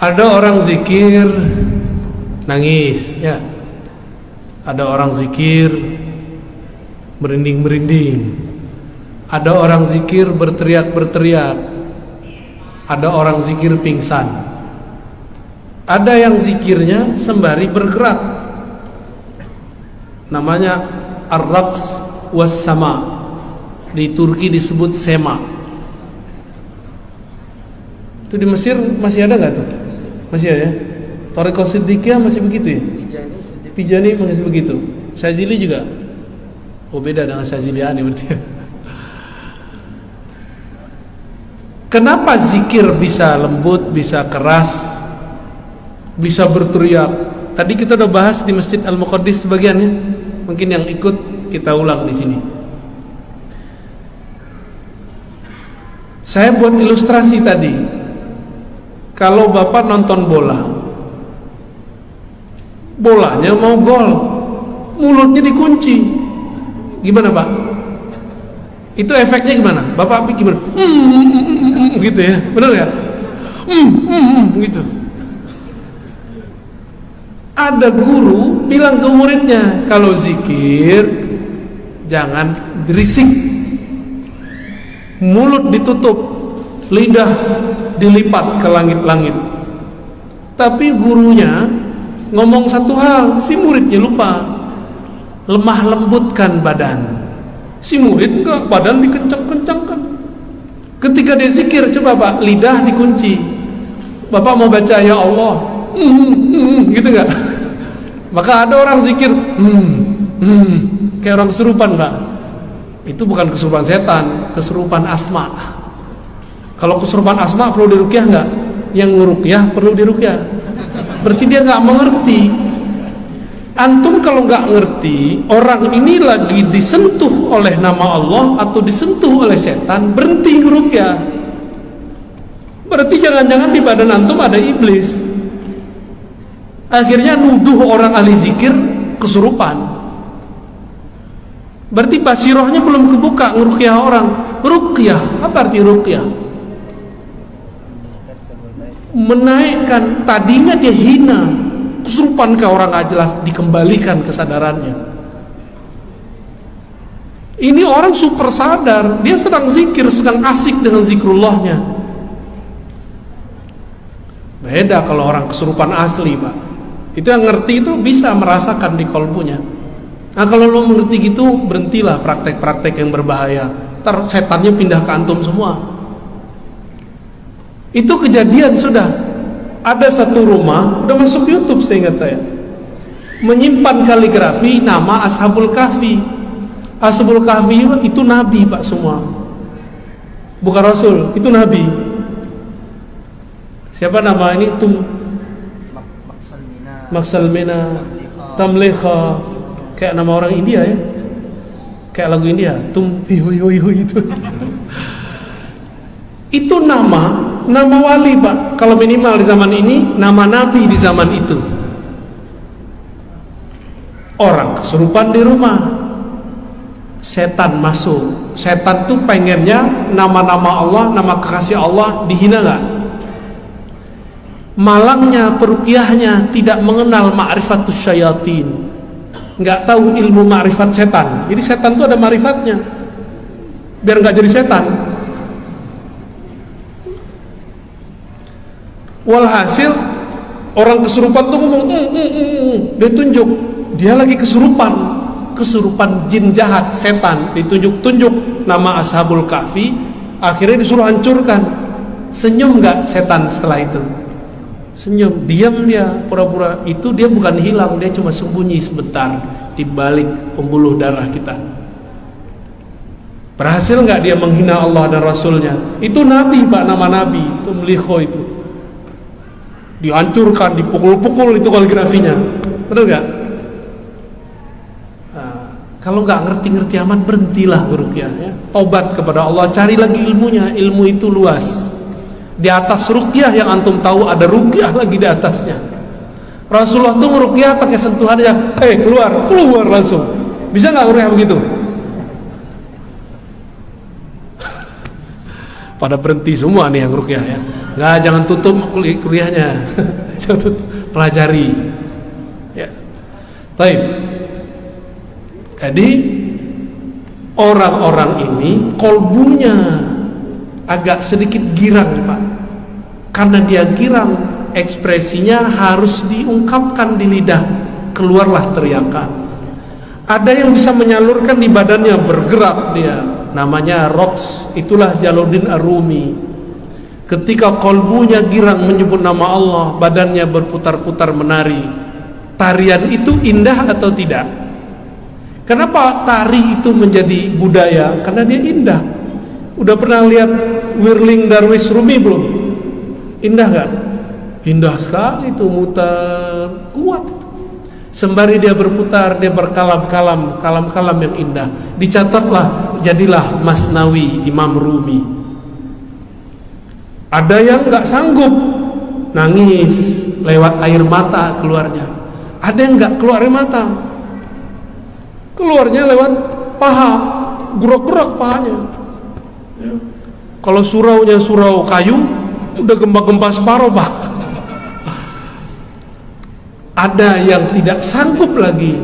Ada orang zikir nangis, ya. Ada orang zikir merinding-merinding. Ada orang zikir berteriak-berteriak. Ada orang zikir pingsan. Ada yang zikirnya sembari bergerak. Namanya ar-raqs was-sama. Di Turki disebut sema. Itu di Mesir masih ada nggak tuh? Masih ada ya? Thariqah Siddiqiyah masih begitu ya? Tijani masih begitu. Syazili juga. Oh, beda dengan Syaziliani berarti. Kenapa zikir bisa lembut, bisa keras, bisa berteriak? Tadi kita udah bahas di Masjid Al-Muqaddis sebagiannya. Mungkin yang ikut kita ulang di sini. Saya buat ilustrasi tadi. Kalau Bapak nonton bola, bolanya mau gol, mulutnya dikunci, gimana Pak? Itu efeknya gimana? Bapak gimana? Gitu ya, benar ya? Gitu. Ada guru bilang ke muridnya, kalau zikir jangan berisik, mulut ditutup, lidah dilipat ke langit-langit. Tapi gurunya ngomong satu hal, si muridnya lupa. Lemah lembutkan badan. Si murid enggak, badan dikencang-kencangkan. Ketika dia zikir, coba Pak, lidah dikunci. Bapak mau baca ya Allah, gitu enggak? Maka ada orang zikir kayak orang kesurupan, Pak. Itu bukan kesurupan setan, kesurupan asma. Kalau kesurupan asma perlu diruqyah enggak? Yang ngeruqyah perlu diruqyah. Berarti dia enggak mengerti. Antum kalau enggak ngerti, orang ini lagi disentuh oleh nama Allah atau disentuh oleh setan, berhenti ngeruqyah. Berarti jangan-jangan di badan antum ada iblis. Akhirnya nuduh orang ahli zikir kesurupan. Berarti basirohnya belum kebuka ngeruqyah orang. Ruqyah, apa arti ruqyah? Menaikkan, tadinya dia hina, kesurupan ke orang gak jelas, dikembalikan kesadarannya. Ini orang super sadar, dia sedang zikir, sedang asik dengan zikrullahnya. Beda kalau orang kesurupan asli, Pak. Itu yang ngerti itu bisa merasakan di kolbunya. Nah, kalau lo mengerti gitu, berhentilah praktek-praktek yang berbahaya. Ntar setannya pindah ke antum semua. Itu kejadian sudah. Ada satu rumah, udah masuk YouTube seingat saya, menyimpan kaligrafi nama Ashabul Kahfi. Ashabul Kahfi itu nabi Pak semua, bukan rasul, itu nabi. Siapa nama ini? Maksalmina, Tamliha, kayak nama orang India ya, kayak lagu India, Tumpihoyoyo itu. Itu nama wali Pak, kalau minimal di zaman ini, nama nabi di zaman itu. Orang kesurupan di rumah, setan masuk. Setan tuh pengennya nama-nama Allah, nama kekasih Allah dihina gak? Malangnya peruqyahnya tidak mengenal ma'rifatus syayatin, gak tahu ilmu ma'rifat setan. Jadi setan tuh ada ma'rifatnya, biar gak jadi setan. Walhasil orang kesurupan tuh ngomong dia tunjuk, dia lagi kesurupan jin jahat, setan, ditunjuk-tunjuk nama Ashabul Kahfi. Akhirnya disuruh hancurkan. Senyum gak setan setelah itu? Senyum, diam dia, pura-pura. Itu dia bukan hilang, dia cuma sembunyi sebentar di balik pembuluh darah kita. Berhasil gak dia menghina Allah dan Rasulnya? Itu nabi Pak, nama nabi, itu Mlikho itu. Dihancurkan, dipukul-pukul itu kaligrafinya. Betul gak? Nah, kalau gak ngerti-ngerti amat, berhentilah beruqyah ya. Tobat kepada Allah, cari lagi ilmunya. Ilmu itu luas. Di atas ruqyah yang antum tahu ada ruqyah lagi di atasnya. Rasulullah tuh ngeruqyah pakai sentuhannya, keluar langsung. Bisa gak ngeruqyah begitu? Pada berhenti semua nih yang ruqyah ya. Nggak, jangan tutup kuliahnya. Jangan tutup, pelajari. Ya. Baik. Jadi orang-orang ini kolbunya agak sedikit girang, Pak. Karena dia girang, ekspresinya harus diungkapkan di lidah, keluarlah teriakan. Ada yang bisa menyalurkan di badannya, bergerak dia, namanya roks. Itulah Jalaluddin Ar-Rumi. Ketika kolbunya girang menyebut nama Allah, badannya berputar-putar menari. Tarian itu indah atau tidak? Kenapa tari itu menjadi budaya? Karena dia indah. Udah pernah lihat Whirling Darwish Rumi belum? Indah kan? Indah sekali itu, muter, kuat itu. Sembari dia berputar, dia berkalam-kalam, kalam-kalam yang indah. Dicatatlah, jadilah Masnawi Imam Rumi. Ada yang nggak sanggup, nangis, lewat air mata keluarnya. Ada yang nggak keluar air mata, keluarnya lewat paha, gerak-gerak pahanya. Ya. Kalau suraunya surau kayu, udah gempa-gempa separuh, Pak. Ada yang tidak sanggup lagi,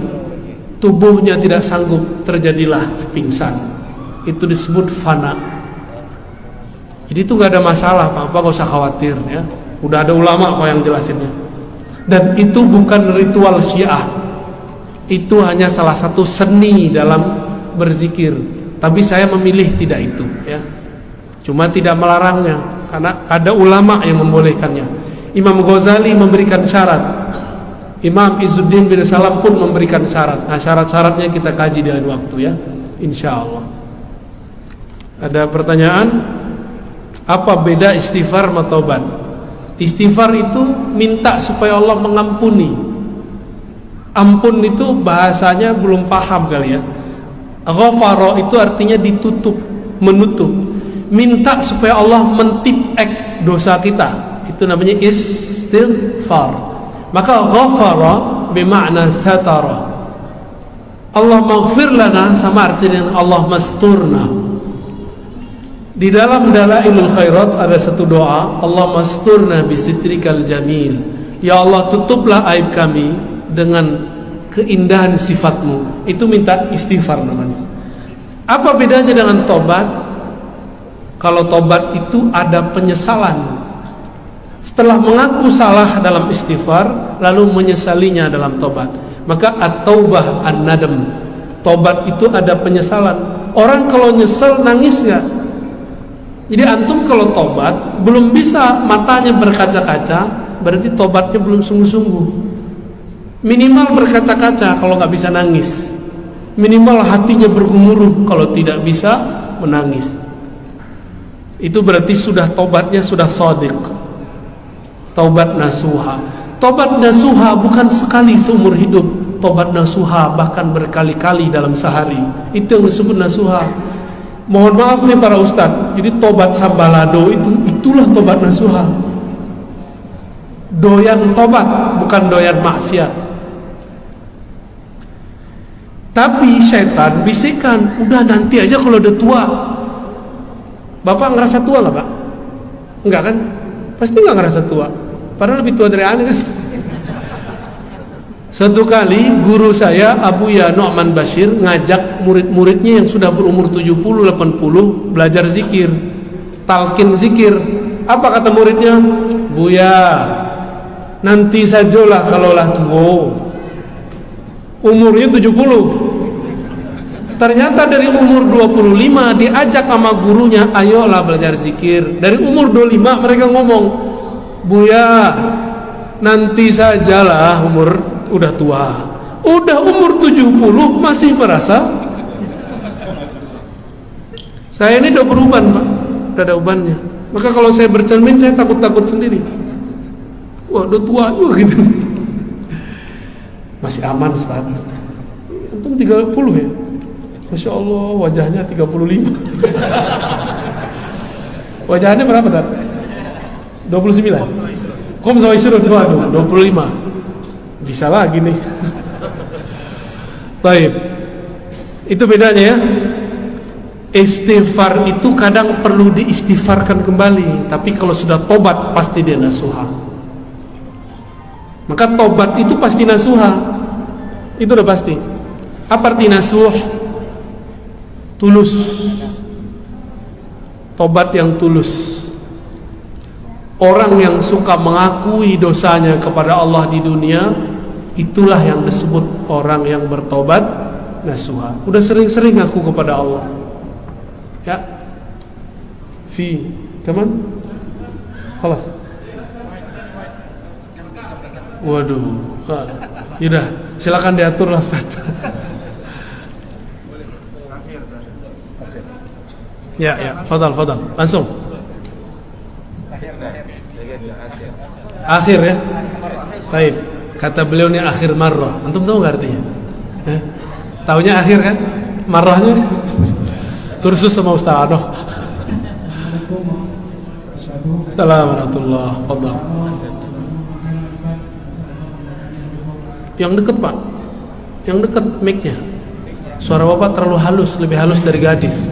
tubuhnya tidak sanggup, terjadilah pingsan. Itu disebut fana. Jadi itu gak ada masalah, Pak, gak usah khawatir ya. Udah ada ulama kok yang jelasinnya. Dan itu bukan ritual Syiah. Itu hanya salah satu seni dalam berzikir. Tapi saya memilih tidak itu ya. Cuma tidak melarangnya, karena ada ulama yang membolehkannya. Imam Ghazali memberikan syarat. Imam Izzuddin bin Salam pun memberikan syarat. Nah, syarat-syaratnya kita kaji dengan waktu ya, insya Allah. Ada pertanyaan? Apa beda istighfar sama taubat? Istighfar itu minta supaya Allah mengampuni. Ampun itu bahasanya belum paham kali ya. Ghafara itu artinya ditutup, menutup. Minta supaya Allah mentipek dosa kita. Itu namanya istighfar. Maka ghafara bermakna satara. Allah maghfir lana sama artinya Allah masturna. Di dalam Dalailul Khairat ada satu doa, Allah masturna bisitrikal jamil. Ya Allah, tutuplah aib kami dengan keindahan sifatmu. Itu minta istighfar namanya. Apa bedanya dengan tobat? Kalau tobat itu ada penyesalan. Setelah mengaku salah dalam istighfar, lalu menyesalinya dalam tobat, maka at-taubah an-nadam. Tobat itu ada penyesalan. Orang kalau nyesel nangis gak? Jadi antum kalau tobat belum bisa matanya berkaca-kaca, berarti tobatnya belum sungguh-sungguh. Minimal berkaca-kaca kalau nggak bisa nangis. Minimal hatinya bergemuruh kalau tidak bisa menangis. Itu berarti sudah tobatnya sudah shadiq. Taubat nasuha. Taubat nasuha bukan sekali seumur hidup. Taubat nasuha bahkan berkali-kali dalam sehari. Itu yang disebut nasuha. Mohon maaf nih para ustadz, jadi tobat sambalado itulah tobat nasuha. Doyan tobat, bukan doyan maksiat. Tapi setan bisikan, udah nanti aja kalau udah tua. Bapak ngerasa tua nggak, Pak? Enggak kan? Pasti nggak ngerasa tua. Padahal lebih tua dari ane kan. Suatu kali guru saya Abu Ya Nu'man Bashir ngajak murid-muridnya yang sudah berumur 70-80 belajar zikir, talqin zikir. Apa kata muridnya? Buya, nanti sajalah kalaulah tua. Umurnya 70. Ternyata dari umur 25 diajak sama gurunya, ayolah belajar zikir. Dari umur 25 mereka ngomong, Buya, nanti sajalah umur udah tua. Udah umur 70 masih merasa. Saya ini udah beruban, Pak. Udah ada ubannya. Maka kalau saya bercermin saya takut-takut sendiri. Wah, udah tua juga gitu. Masih aman, Ustaz. Antum 30 ya? Masya Allah, wajahnya 35. Wajahnya berapa, Ustaz? 29. Kom sama isyurun, 25. Bisa lagi nih. Baik. Itu bedanya ya. Istighfar itu kadang perlu diistighfarkan kembali, tapi kalau sudah tobat pasti dia nasuha. Maka tobat itu pasti nasuha, itu udah pasti. Apa arti nasuh? Tulus. Tobat yang tulus. Orang yang suka mengakui dosanya kepada Allah di dunia, itulah yang disebut orang yang bertobat nasuha. Udah sering-sering ngaku kepada Allah. Ya, teman, خلاص. Waduh, yaudah, silakan diatur lah Ustaz. Ya, fadal, langsung. Akhir ya. Baik, kata beliau ini akhir marrah. Antum tahu nggak artinya? Taunya akhir kan? Marrahnya kursus sama Ustaz Anoh. Assalamualaikum warahmatullahi wabarakatuh. Yang dekat Pak, yang dekat mic-nya. Suara Bapak terlalu halus, lebih halus dari gadis.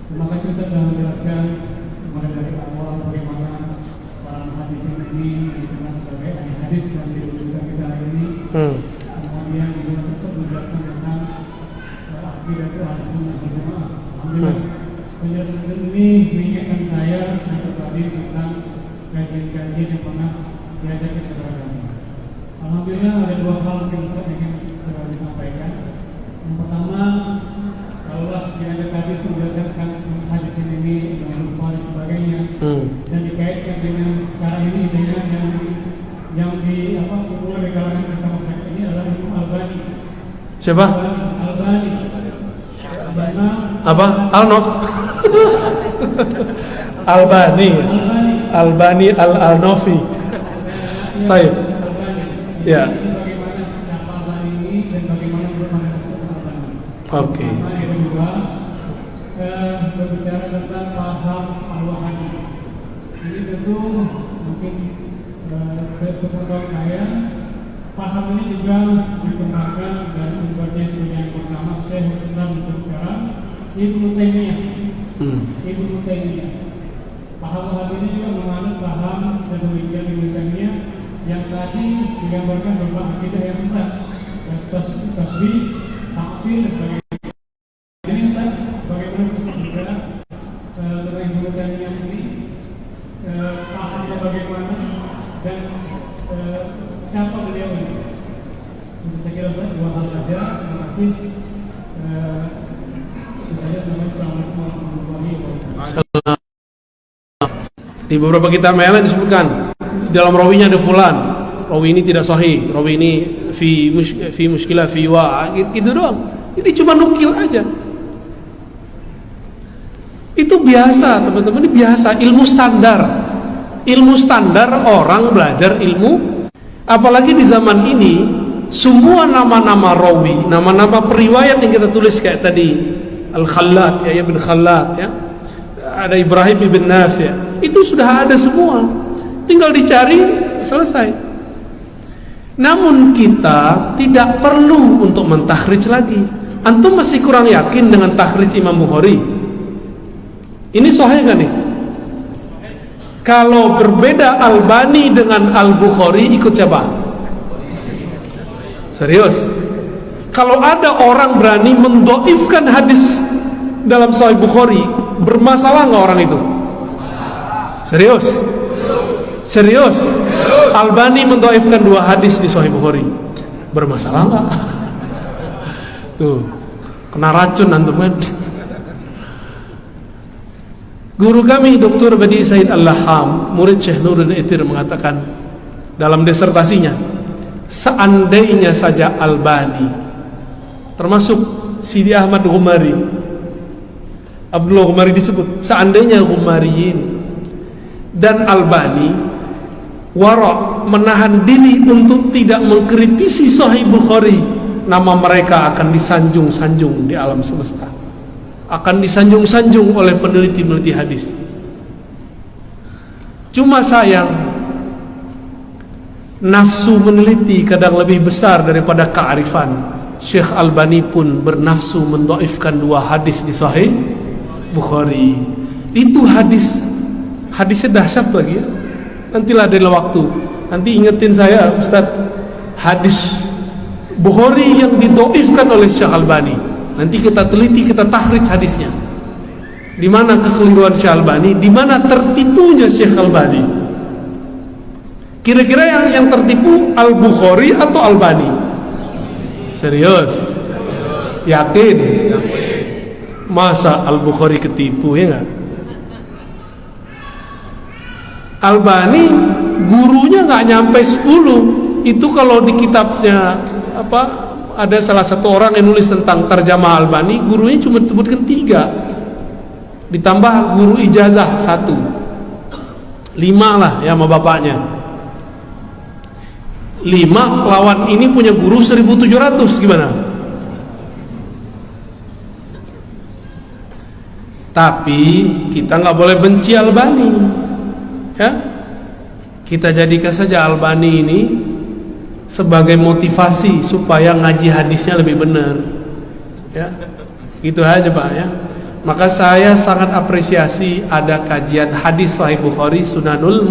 Terima kasih Ustaz telah menjelaskan mulai dari awal bagaimana para hadis ini dikenal sebagai hadis yang dirujukan kita hari ini. Kemudian juga tetap menjelaskan tentang akidah Ahlussunnah wal Jamaah. Alhamdulillah penjelasan ini mengingatkan saya untuk tadi tentang kajian-kajian yang pernah diajarkan kepada kami. Alhamdulillah ada dua hal yang saya ingin disampaikan. Yang pertama, kalau yang tadi sudah tentang hadis ini dengan lupa dan sebagainya, dan dikaitkan dengan sekarang ini dengan yang populer di kalangan masyarakat ini adalah Imam Albani. Siapa? Albani. Apa? Al-Nof. Albani Al-Nofi. Baik. Ya. Bagaimana siapa Albani ini dan bagaimana berpandangan Albani. Oke. Yang kedua, berbicara tentang paham al-hadis. Ini tentu mungkin sepengetahuan saya, paham ini juga dikembangkan dari sumbernya yang pertama Syekhul Islam sekarang Ibnu Taimiyah. Ibnu Taimiyah. Paham al-hadis ini juga menganut paham dan pemikiran Ibnu Taimiyah yang tadi digambarkan berupa akidah yang besar, tasbih, takfir dan sebagainya. Ini bagaimana kita juga tentang Ibnu Taimiyah ini pahamnya bagaimana dan siapa beliau ini. Saya kira dua hal saja. Terima kasih. Assalamualaikum warahmatullahi wabarakatuh. Di beberapa kitab yang lain disebutkan dalam rawinya ada fulan, rawi ini tidak sahih, rawi ini fi muskilah fi gitu doang. Ini cuma nukil aja. Itu biasa teman-teman, ini biasa, ilmu standar orang belajar ilmu. Apalagi di zaman ini semua nama-nama rawi, nama-nama periwayat yang kita tulis kayak tadi Al-Khallat, ya Ibn Khallat, ya ada Ibrahim ibn Nafi', itu sudah ada semua, tinggal dicari, selesai. Namun kita tidak perlu untuk mentakhrij lagi. Antum masih kurang yakin dengan takhrij Imam Bukhari? Ini sahih kan nih? Kalau berbeda Albani dengan Al-Bukhari, ikut siapa? Serius? Kalau ada orang berani mendoifkan hadis dalam Sahih Bukhari, bermasalah nggak orang itu? Serius? Serius? Albani mendoifkan 2 hadis di Sahih Bukhari, bermasalah nggak? Tuh, kena racun antum kan? Guru kami Dr. Badi Said Al-Laham, murid Syekh Nurul Itir, mengatakan dalam disertasinya, seandainya saja Albani, termasuk Sidi Ahmad Ghumari, Abdullah Ghumari disebut, seandainya Ghumariyin dan Albani wara' menahan diri untuk tidak mengkritisi Sahih Bukhari, nama mereka akan disanjung-sanjung di alam semesta, akan disanjung-sanjung oleh peneliti-peneliti hadis. Cuma sayang, nafsu meneliti kadang lebih besar daripada kearifan. Syekh Albani pun bernafsu mendhaifkan 2 hadis di Sahih Bukhari. Itu hadisnya dahsyat lagi ya. Nantilah ada waktu, nanti ingetin saya Ustaz, hadis Bukhari yang didhaifkan oleh Syekh Albani. Nanti kita teliti, kita takhrij hadisnya. Di mana kekeliruan Syekh Albani, di mana tertipunya Syekh Albani. Kira-kira yang tertipu Al-Bukhari atau Albani? Serius? Yakin? Masa Al-Bukhari ketipu, ya enggak? Albani gurunya nggak nyampe 10. Itu kalau di kitabnya ada salah satu orang yang nulis tentang terjemah Albani, gurunya cuma sebutkan 3, ditambah guru ijazah 1, 5 lah ya sama bapaknya. 5 lawan ini punya guru 1700, gimana? Tapi kita nggak boleh benci Albani ya. Kita jadikan saja Albani ini sebagai motivasi supaya ngaji hadisnya lebih benar ya. Gitu aja Pak ya. Maka saya sangat apresiasi ada kajian hadis Sahih Bukhari Sunanul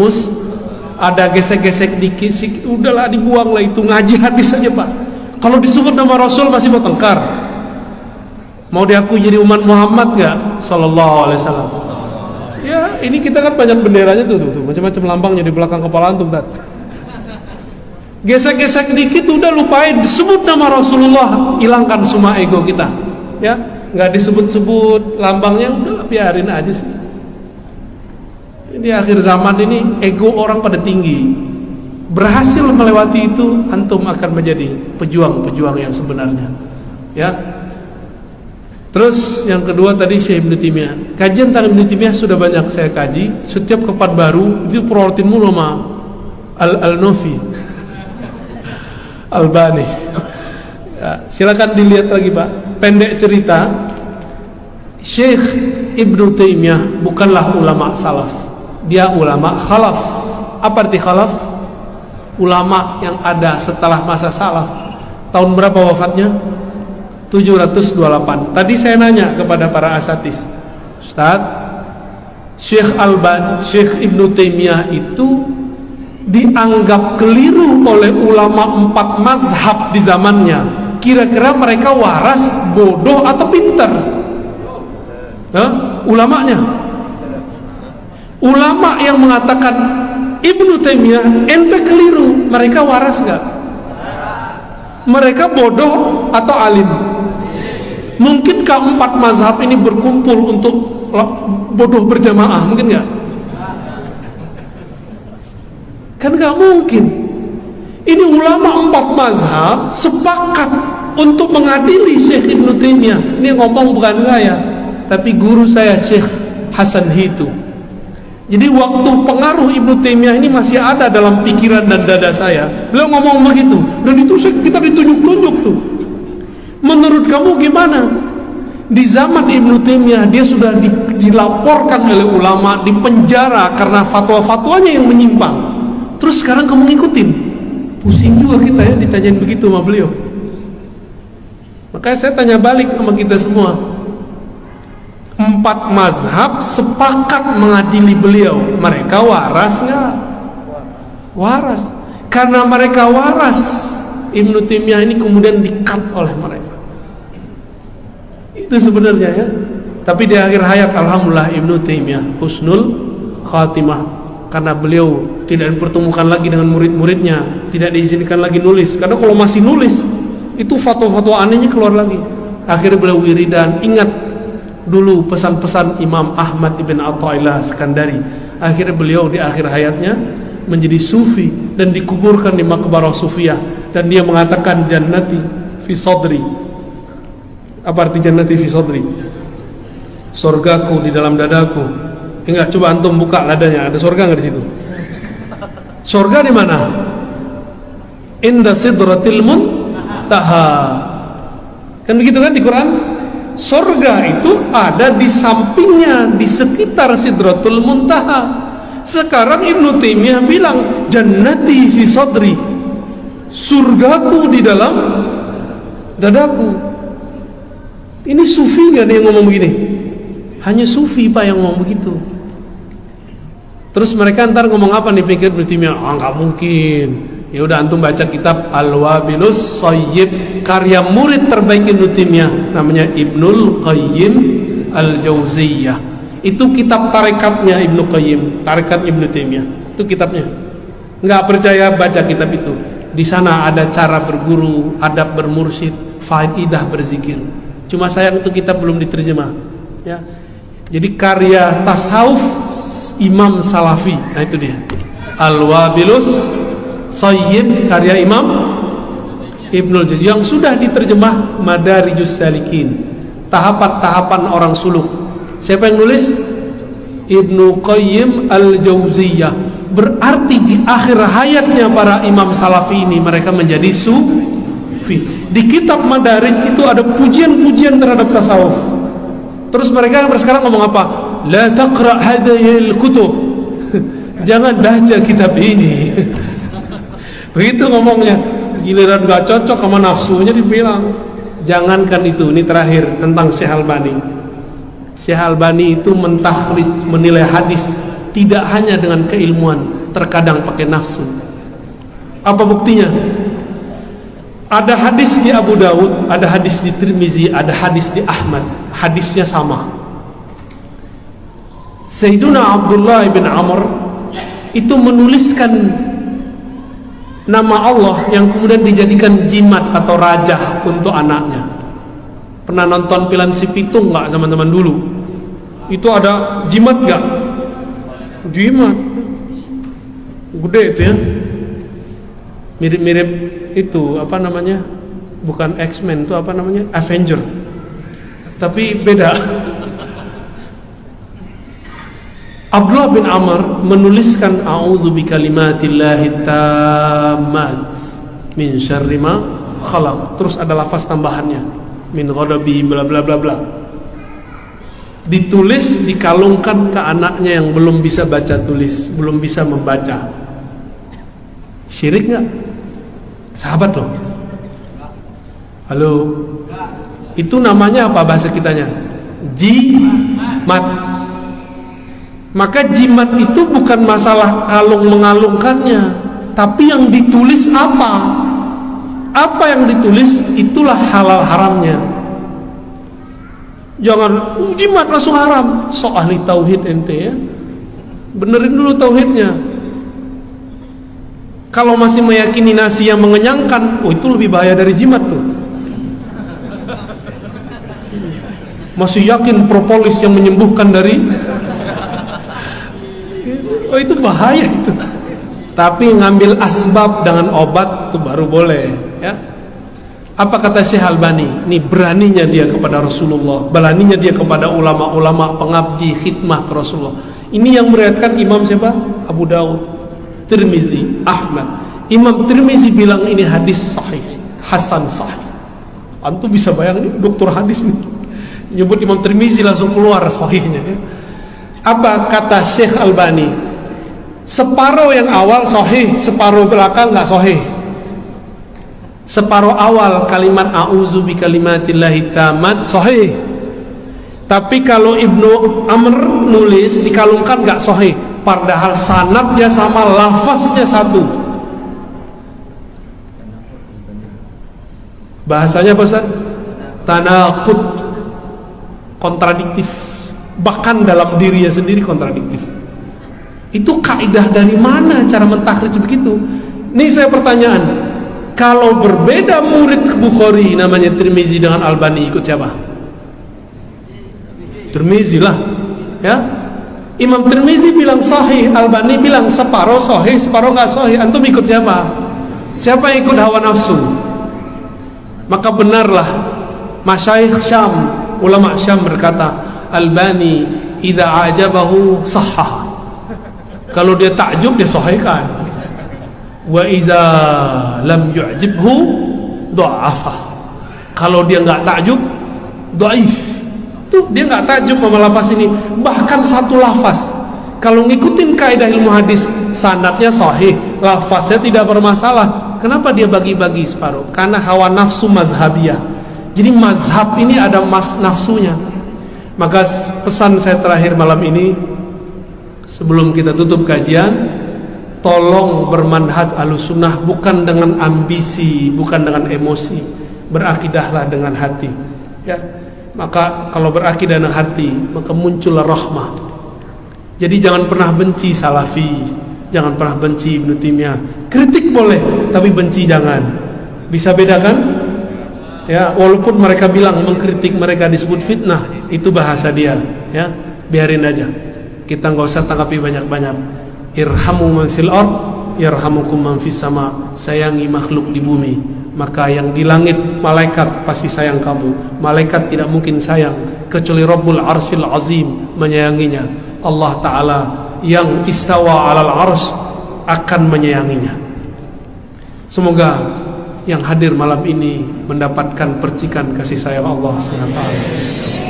ada gesek-gesek dikit sih, udahlah dibuang lah itu, ngaji hadis aja Pak. Kalau disebut nama Rasul masih mau tengkar. Mau diaku jadi umat Muhammad gak? Sallallahu alaihi wasallam. Ya ini kita kan banyak benderanya tuh macam-macam lambangnya di belakang kepala antum tat. Gesek-gesek dikit udah lupain, disebut nama Rasulullah, hilangkan semua ego kita. Ya, nggak disebut-sebut lambangnya, udahlah biarin aja sih. Di akhir zaman ini ego orang pada tinggi. Berhasil melewati itu, antum akan menjadi pejuang-pejuang yang sebenarnya. Ya. Terus yang kedua tadi Syekh Ibnu Taimiyah. Kajian tentang Ibnu Taimiyah sudah banyak saya kaji. Setiap kepat baru itu prorotin mulu sama Al-Nofi Albani. Ya, silakan dilihat lagi Pak. Pendek cerita, Syekh Ibnu Taimiyah bukanlah ulama salaf. Dia ulama khalaf. Apa arti khalaf? Ulama yang ada setelah masa salaf. Tahun berapa wafatnya? 728. Tadi saya nanya kepada para asatis, Ustaz, Syekh Ibnu Taimiyah itu dianggap keliru oleh ulama 4 mazhab di zamannya. Kira-kira mereka waras, bodoh atau pintar? Ulamanya. Ulama yang mengatakan Ibnu Taimiyah ente keliru, mereka waras nggak? Mereka bodoh atau alim? Mungkinkah 4 mazhab ini berkumpul untuk bodoh berjamaah? Mungkin nggak? Kan nggak mungkin. Ini ulama 4 mazhab sepakat untuk mengadili Syekh Ibnu Taimiyah. Ini ngomong bukan saya, tapi guru saya Syekh Hasan Hitu. Jadi waktu pengaruh Ibnu Taimiyah ini masih ada dalam pikiran dan dada saya, beliau ngomong begitu, dan itu kita ditunjuk-tunjuk tuh. Menurut kamu gimana? Di zaman Ibnu Taimiyah dia sudah dilaporkan oleh ulama, dipenjara karena fatwa-fatwanya yang menyimpang. Terus sekarang kamu ngikutin? Pusing juga kita ya ditanyain begitu sama beliau. Makanya saya tanya balik sama kita semua. 4 mazhab sepakat mengadili beliau. Mereka waras nggak? Waras. Karena mereka waras, Ibnu Taimiyah ini kemudian di-cut oleh mereka. Itu sebenarnya ya. Tapi di akhir hayat alhamdulillah Ibnu Taimiyah husnul khatimah, karena beliau tidak dipertemukan lagi dengan murid-muridnya, tidak diizinkan lagi nulis. Karena kalau masih nulis, itu fatwa-fatwa anehnya keluar lagi. Akhirnya beliau wiridan. Ingat dulu pesan-pesan Imam Ahmad ibn Athaillah Skandari. Akhirnya beliau di akhir hayatnya menjadi sufi dan dikuburkan di maqbarah sufiyah, dan dia mengatakan jannati fi sadri. Apa arti jannati fi sadri? Surgaku di dalam dadaku. Enggak, coba antum buka dadanya, ada surga enggak di situ? Surga di mana? Inda sidratil muntaha. Kan begitu kan di Quran? Surga itu ada di sampingnya, di sekitar Sidratul Muntaha. Sekarang Ibnu Taimiyah bilang jannati fi sadri, surgaku di dalam dadaku. Ini sufi nggak dia ngomong begini? Hanya sufi Pak yang ngomong begitu. Terus mereka ntar ngomong apa nih, pikir Ibnu Taimiyah? Nggak mungkin. Ya udah, antum baca kitab Al-Wabilus Shayyib karya murid terbaik Ibnu Taimiyah, namanya Ibnul Qayyim Al-Jauziyah. Itu kitab tarekatnya Ibnu Qayyim, tarekat Ibnu Taimiyah. Itu kitabnya. Nggak percaya, baca kitab itu. Di sana ada cara berguru, adab bermursyid, faidah berzikir. Cuma sayang itu kitab belum diterjemah. Ya. Jadi karya tasawuf Imam Salafi. Nah itu dia. Al-Wabilus Shayyib karya Imam Ibnul Jauzi yang sudah diterjemah Madarijus Salikin. Tahapan-tahapan orang suluk. Siapa yang nulis? Ibnu Qayyim Al-Jauziyah. Berarti di akhir hayatnya para imam salafi ini mereka menjadi sufi. Di kitab Madarij itu ada pujian-pujian terhadap tasawuf. Terus mereka sekarang ngomong apa? La taqra hadhil kutub. Jangan baca kitab ini. Begitu ngomongnya. Giliran gak cocok sama nafsunya dibilang. Jangankan itu, ini terakhir tentang Syekh Albani. Syekh Albani itu mentakhrij, menilai hadis tidak hanya dengan keilmuan, terkadang pakai nafsu. Apa buktinya? Ada hadis di Abu Dawud, ada hadis di Tirmizi, ada hadis di Ahmad. Hadisnya sama. Sayyiduna Abdullah bin Amr itu menuliskan nama Allah yang kemudian dijadikan jimat atau rajah untuk anaknya. Pernah nonton film Si Pitung nggak teman-teman dulu? Itu ada jimat nggak? Jimat gede itu ya, mirip-mirip itu apa namanya, bukan X-Men, itu apa namanya, Avenger, tapi beda. Abdullah bin Amr menuliskan a'udzu bikalimatillahi tammat min syarri ma khalaq. Terus ada lafaz tambahannya, min ghadabi bla bla bla bla. Ditulis, dikalungkan ke anaknya yang belum bisa baca tulis, belum bisa membaca. Syirik nggak? Sahabat loh. Halo. Itu namanya apa bahasa kitanya? Jimat. Maka jimat itu bukan masalah kalung mengalungkannya, tapi yang ditulis apa? Apa yang ditulis itulah halal haramnya. Jangan jimat langsung haram. So ahli tauhid ente ya. Benerin dulu tauhidnya. Kalau masih meyakini nasi yang mengenyangkan, itu lebih bahaya dari jimat tuh. Masih yakin propolis yang menyembuhkan dari, itu bahaya itu. Tapi ngambil asbab dengan obat itu baru boleh ya. Apa kata Syekh Albani? Ini beraninya dia kepada Rasulullah, beraninya dia kepada ulama-ulama pengabdi khidmah ke Rasulullah. Ini yang meriwayatkan Imam siapa? Abu Dawud, Tirmizi, Ahmad. Imam Tirmizi bilang ini hadis sahih, hasan sahih. Antum bisa bayangin dokter hadis nih nyebut Imam Tirmizi langsung keluar sahihnya ya. Apa kata Syekh Albani? Separuh yang awal sahih, separuh belakang nggak sahih. Separuh awal kalimat a'udzu bikalimatillahi tammat sahih. Tapi kalau Ibnu Amr nulis dikalungkan nggak sahih, padahal sanadnya sama, lafaznya satu. Bahasanya apa Ustaz? Tanaqud, kontradiktif. Bahkan dalam dirinya sendiri kontradiktif. Itu kaidah dari mana cara mentakhrij begitu? Nih saya pertanyaan. Kalau berbeda murid Bukhari namanya Tirmizi dengan Albani, ikut siapa? Tirmizi lah ya. Imam Tirmizi bilang sahih, Albani bilang separuh sahih, separuh nggak sahih. Antum ikut siapa? Siapa yang ikut hawa nafsu? Maka benarlah masyayikh Syam, ulama Syam berkata, Albani idza ajabahu sahhah. Kalau dia takjub dia sahihkan. Wa iza lam yu'jibhu dha'afah. Kalau dia nggak takjub, dhaif. Tuh dia nggak takjub sama lafaz ini. Bahkan satu lafaz, kalau ngikutin kaidah ilmu hadis, sanadnya sahih, lafaznya tidak bermasalah, Kenapa dia bagi-bagi separuh? Karena hawa nafsu mazhabiyah. Jadi mazhab ini ada nafsunya. Maka pesan saya terakhir malam ini, sebelum kita tutup kajian, tolong bermanhaj Ahlussunnah bukan dengan ambisi, bukan dengan emosi. Berakidahlah dengan hati. Ya. Maka kalau berakidah dengan hati, maka muncullah rahmah. Jadi jangan pernah benci Salafi, jangan pernah benci Ibnu Taimiyah. Kritik boleh, tapi benci jangan. Bisa bedakan? Ya, walaupun mereka bilang mengkritik mereka disebut fitnah, itu bahasa dia. Ya, biarin aja. Kita nggak usah tanggapi banyak-banyak. Irhamu man fil ard, yarhamukum man fis sama. Sayangi makhluk di bumi, maka yang di langit malaikat pasti sayang kamu. Malaikat tidak mungkin sayang kecuali Rabbul Arsyil Azim menyayanginya. Allah Ta'ala yang istawa alal arsh akan menyayanginya. Semoga yang hadir malam ini mendapatkan percikan kasih sayang Allah SWT.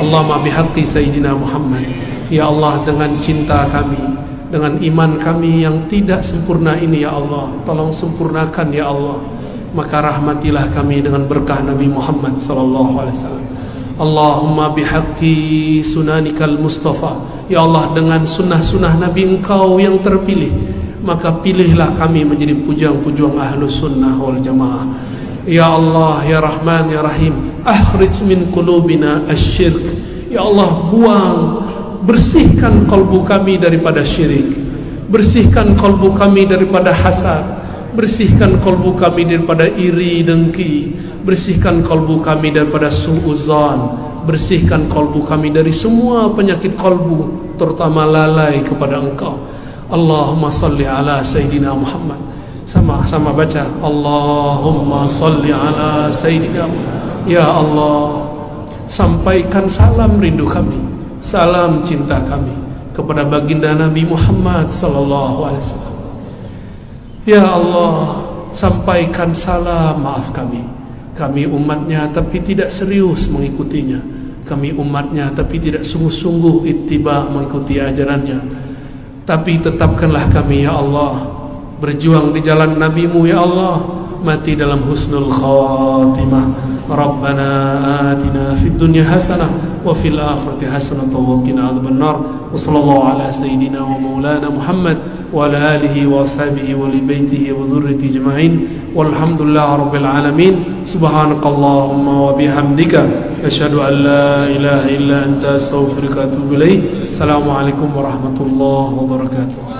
Allahumma bihaqqi Sayyidina Muhammad. Ya Allah, dengan cinta kami, dengan iman kami yang tidak sempurna ini, ya Allah, tolong sempurnakan ya Allah. Maka rahmatilah kami dengan berkah Nabi Muhammad SAW. Allahumma bihaqqi sunanikal Mustafa. Ya Allah, dengan sunnah-sunnah Nabi Engkau yang terpilih, maka pilihlah kami menjadi pujuang-pujuang Ahlus Sunnah wal Jamaah. Ya Allah, ya Rahman, ya Rahim, akhrij min qulubina asyirk. Ya Allah, buang, bersihkan kalbu kami daripada syirik, bersihkan kalbu kami daripada hasad, bersihkan kalbu kami daripada iri dengki, bersihkan kalbu kami daripada su'uzan, bersihkan kalbu kami dari semua penyakit kalbu, terutama lalai kepada Engkau. Allahumma salli ala Sayyidina Muhammad. Sama-sama baca, Allahumma salli ala Sayyidina Muhammad. Ya Allah, sampaikan salam rindu kami, salam cinta kami kepada baginda Nabi Muhammad sallallahu alaihi wasallam. Ya Allah, sampaikan salam maaf kami. Kami umatnya tapi tidak serius mengikutinya. Kami umatnya tapi tidak sungguh-sungguh ittiba mengikuti ajarannya. Tapi tetapkanlah kami ya Allah berjuang di jalan Nabi-Mu ya Allah, mati dalam husnul khatimah. Rabbana atina fid dunya hasanah wa fil akhirati hasanah wa qina adzabannar. Wa sallallahu ala sayyidina wa maulana Muhammad wa ala alihi wa ashabihi wa li baitihi wa dzurriyyatihi ajma'in. Walhamdulillahi rabbil alamin. Subhanakallahumma wa bihamdika asyhadu an la ilaha illa anta astaghfiruka wa atubu ilaik. Assalamualaikum warahmatullahi wabarakatuh.